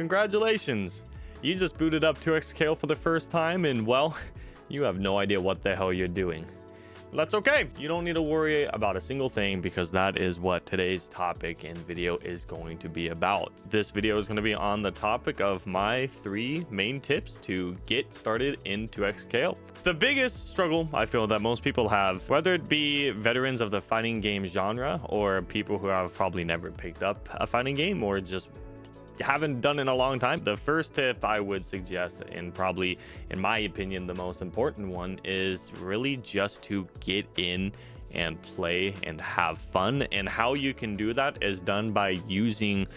Congratulations. You just booted up 2xKale for the first time, and well, you have no idea what the hell you're doing. That's okay. You don't need to worry about a single thing, because that is what today's topic and video is going to be about. This video is going to be on the topic of my 3 main tips to get started in 2xKale. The biggest struggle I feel that most people have, whether it be veterans of the fighting game genre or people who have probably never picked up a fighting game or just haven't done it in a long time, the first tip I would suggest, and probably in my opinion the most important one, is really just to get in and play and have fun. And how you can do that is done by using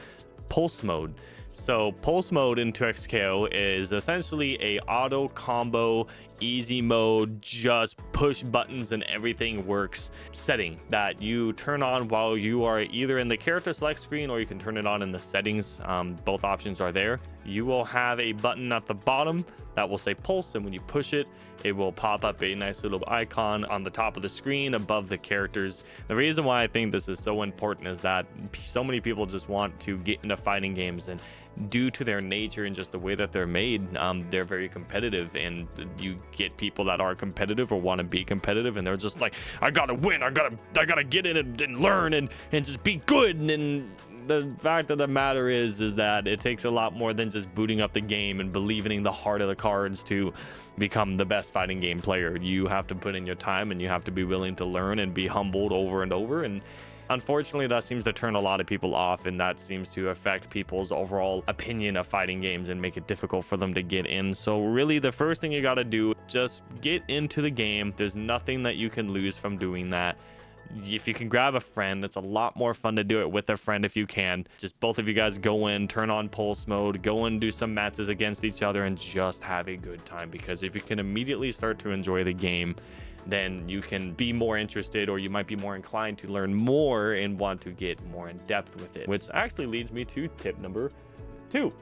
pulse mode. So pulse mode in 2xKale is essentially a auto combo, easy mode, just push buttons and everything works setting that you turn on while you are either in the character select screen, or you can turn it on in the settings. Both options are there. You will have a button at the bottom that will say pulse, and when you push it, it will pop up a nice little icon on the top of the screen above the characters. The reason why I think this is so important is that so many people just want to get into fighting games, and due to their nature and just the way that they're made, they're very competitive, and you get people that are competitive or want to be competitive, and they're just like, I gotta win, I gotta get in and learn and just be good. And the fact of the matter is that it takes a lot more than just booting up the game and believing in the heart of the cards to become the best fighting game player. You have to put in your time, and you have to be willing to learn and be humbled over and over. And unfortunately, that seems to turn a lot of people off, and that seems to affect people's overall opinion of fighting games and make it difficult for them to get in. So really, the first thing you got to do, just get into the game. There's nothing that you can lose from doing that. If you can grab a friend, it's a lot more fun to do it with a friend if you can. Just both of you guys go in, turn on pulse mode, go and do some matches against each other, and just have a good time. Because if you can immediately start to enjoy the game, then you can be more interested, or you might be more inclined to learn more and want to get more in depth with it. Which actually leads me to tip number 2.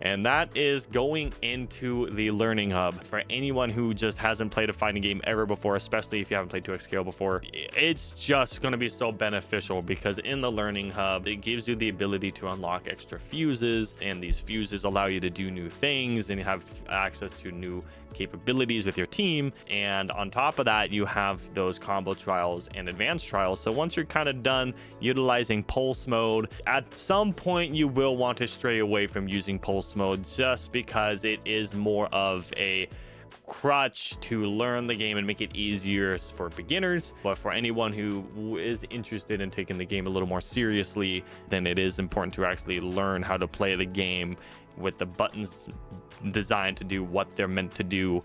And that is going into the learning hub. For anyone who just hasn't played a fighting game ever before, especially if you haven't played 2xKale before, it's just going to be so beneficial, because in the learning hub, it gives you the ability to unlock extra fuses, and these fuses allow you to do new things, and you have access to new capabilities with your team. And on top of that, you have those combo trials and advanced trials. So once you're kind of done utilizing pulse mode, at some point you will want to stray away from using pulse mode, just because it is more of a crutch to learn the game and make it easier for beginners. But for anyone who is interested in taking the game a little more seriously, then it is important to actually learn how to play the game with the buttons designed to do what they're meant to do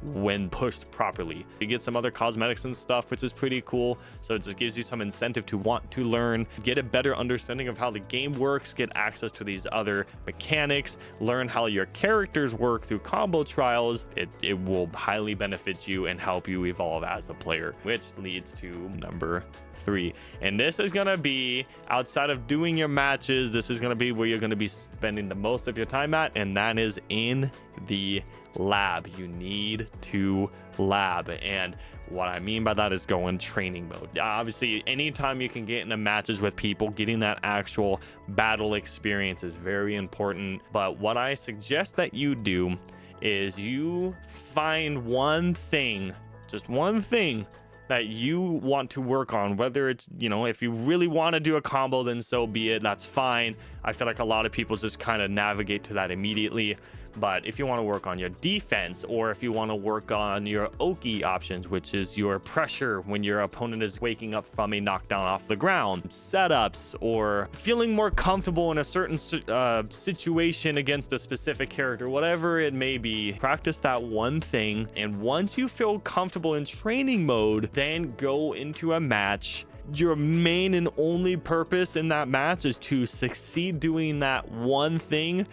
when pushed properly. You get some other cosmetics and stuff, which is pretty cool. So it just gives you some incentive to want to learn, get a better understanding of how the game works, get access to these other mechanics, learn how your characters work through combo trials. It will highly benefit you and help you evolve as a player, which leads to number 3. And this is gonna be outside of doing your matches. This is gonna be where you're gonna be spending the most of your time at, and that is in the lab. You need to lab, and what I mean by that is go in training mode. Obviously, anytime you can get into matches with people, getting that actual battle experience is very important. But what I suggest that you do is you find one thing, just one thing that you want to work on. Whether it's, if you really want to do a combo, then so be it, that's fine. I feel like a lot of people just kind of navigate to that immediately. But if you want to work on your defense, or if you want to work on your Oki options, which is your pressure when your opponent is waking up from a knockdown off the ground, setups, or feeling more comfortable in a certain situation against a specific character, whatever it may be, practice that one thing. And once you feel comfortable in training mode, then go into a match. Your main and only purpose in that match is to succeed doing that one thing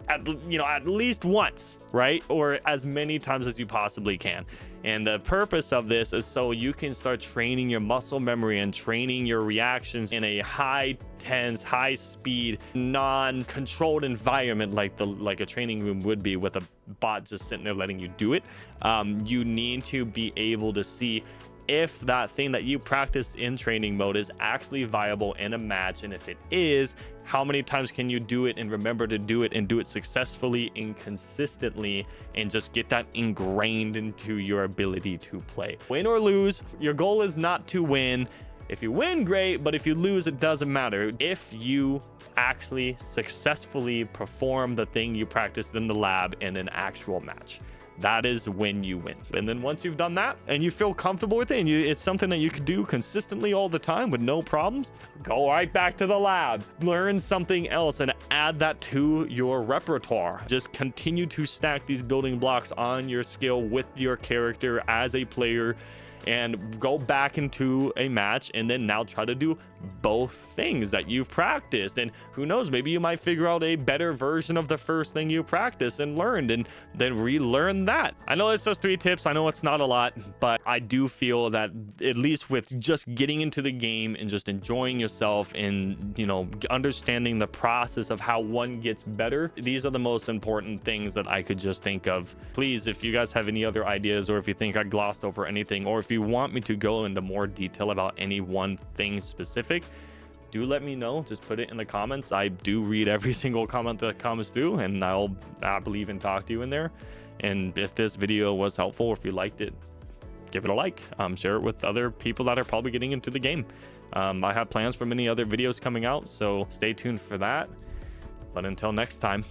at least once, right? Or as many times as you possibly can. And the purpose of this is so you can start training your muscle memory and training your reactions in a high tense, high speed, non-controlled environment like a training room would be, with a bot just sitting there letting you do it. You need to be able to see if that thing that you practiced in training mode is actually viable in a match, and if it is, how many times can you do it and remember to do it and do it successfully and consistently, and just get that ingrained into your ability to play. Win or lose, your goal is not to win. If you win, great, but if you lose, it doesn't matter. If you actually successfully perform the thing you practiced in the lab in an actual match, that is when you win. And then once you've done that and you feel comfortable with it, and it's something that you can do consistently all the time with no problems, go right back to the lab, learn something else, and add that to your repertoire. Just continue to stack these building blocks on your skill with your character as a player, and go back into a match, and then now try to do both things that you've practiced. And who knows, maybe you might figure out a better version of the first thing you practiced and learned, and then relearn that. I know it's just 3 tips. I know it's not a lot, but I do feel that at least with just getting into the game and just enjoying yourself and, you know, understanding the process of how one gets better, these are the most important things that I could just think of. Please, if you guys have any other ideas, or if you think I glossed over anything, or if you want me to go into more detail about any one thing specific, do let me know. Just put it in the comments. I do read every single comment that comes through, and I'll believe and talk to you in there. And if this video was helpful, or if you liked it, give it a like. Share it with other people that are probably getting into the game. I have plans for many other videos coming out, so stay tuned for that. But until next time.